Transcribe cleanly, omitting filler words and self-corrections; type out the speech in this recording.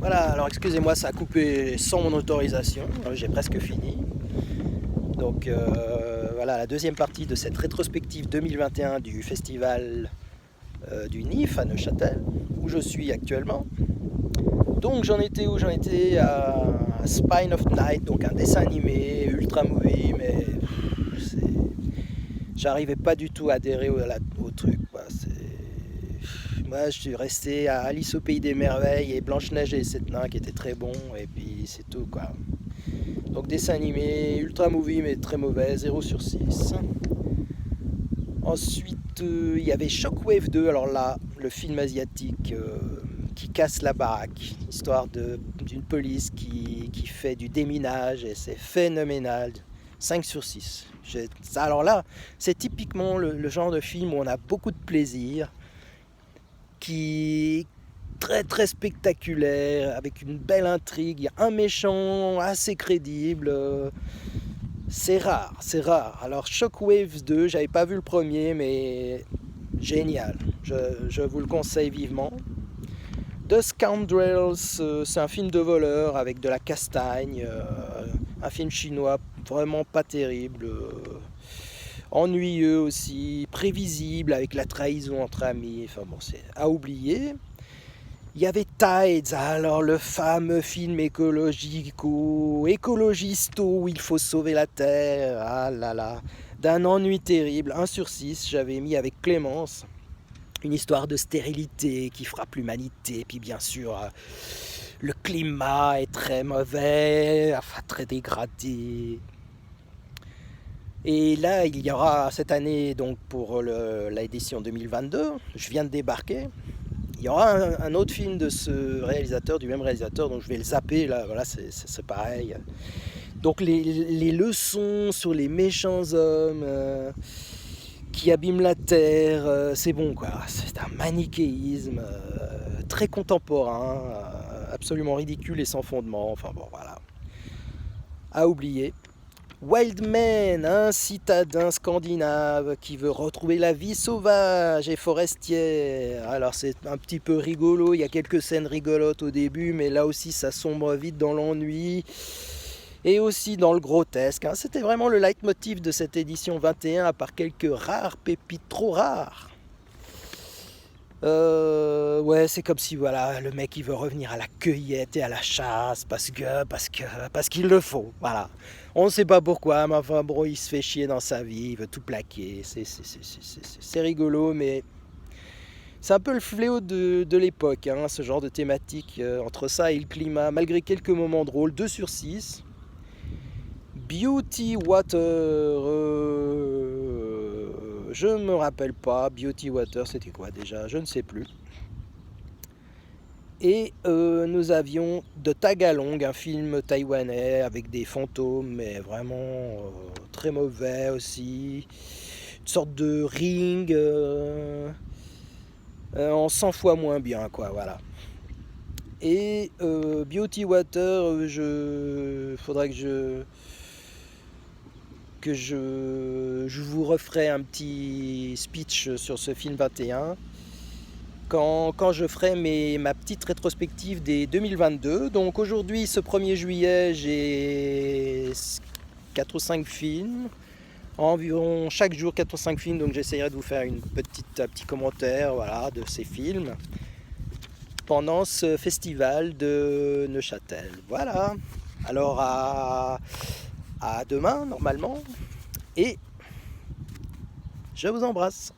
Voilà, alors excusez-moi, ça a coupé sans mon autorisation, j'ai presque fini. Donc voilà, la deuxième partie de cette rétrospective 2021 du festival du NIF à Neuchâtel, où je suis actuellement. Donc j'en étais où? J'en étais à Spine of Night, donc un dessin animé, ultra movie, mais j'arrivais pas du tout à adhérer au truc, quoi. Moi, je suis resté à Alice au Pays des Merveilles et Blanche-Neige et les Sept Nains qui étaient très bons, et puis c'est tout, quoi. Donc dessin animé, ultra movie, mais très mauvais, 0/6. Ensuite, il y avait Shockwave 2, alors là, le film asiatique qui casse la baraque, histoire d'une police qui fait du déminage, et c'est phénoménal. 5/6. Alors là, c'est typiquement le genre de film où on a beaucoup de plaisir, qui est très très spectaculaire, avec une belle intrigue, il y a un méchant assez crédible. C'est rare, c'est rare. Alors Shockwave 2, j'avais pas vu le premier, mais génial. Je vous le conseille vivement. The Scoundrels, c'est un film de voleur avec de la castagne, un film chinois vraiment pas terrible, ennuyeux aussi, prévisible avec la trahison entre amis, enfin bon, c'est à oublier. Il y avait Tides, alors le fameux film écologisto où il faut sauver la Terre, ah là là, d'un ennui terrible, 1/6, j'avais mis avec Clémence, une histoire de stérilité qui frappe l'humanité, puis bien sûr, le climat est très mauvais, enfin très dégradé. Et là, il y aura cette année, donc pour l'édition 2022, je viens de débarquer, il y aura un autre film de ce réalisateur, du même réalisateur, donc je vais le zapper, là, voilà, c'est pareil. Donc les leçons sur les méchants hommes qui abîment la terre, c'est bon, quoi. C'est un manichéisme très contemporain, absolument ridicule et sans fondement, enfin bon, voilà. À oublier. Wildman, un citadin scandinave qui veut retrouver la vie sauvage et forestière. Alors c'est un petit peu rigolo, il y a quelques scènes rigolotes au début, mais là aussi ça sombre vite dans l'ennui et aussi dans le grotesque. C'était vraiment le leitmotiv de cette édition 21, à part quelques rares pépites trop rares. Ouais, c'est comme si voilà, le mec il veut revenir à la cueillette et à la chasse parce qu'il le faut. Voilà. On ne sait pas pourquoi, mais enfin bon, il se fait chier dans sa vie, il veut tout plaquer. C'est rigolo, mais c'est un peu le fléau de l'époque, ce genre de thématique, entre ça et le climat, malgré quelques moments drôles, 2/6. Beauty Water, je ne me rappelle pas. Beauty Water, c'était quoi déjà? Je ne sais plus. Et nous avions The Tagalong, un film taïwanais avec des fantômes, mais vraiment très mauvais aussi. Une sorte de ring en 100 fois moins bien, quoi, voilà. Et Beauty Water, faudrait que je vous referai un petit speech sur ce film 21 quand je ferai ma petite rétrospective des 2022. Donc aujourd'hui, ce 1er juillet, j'ai 4 ou 5 films, environ chaque jour 4 ou 5 films, donc j'essaierai de vous faire un petit commentaire, voilà, de ces films pendant ce festival de Neuchâtel. Voilà, alors à demain normalement, et je vous embrasse.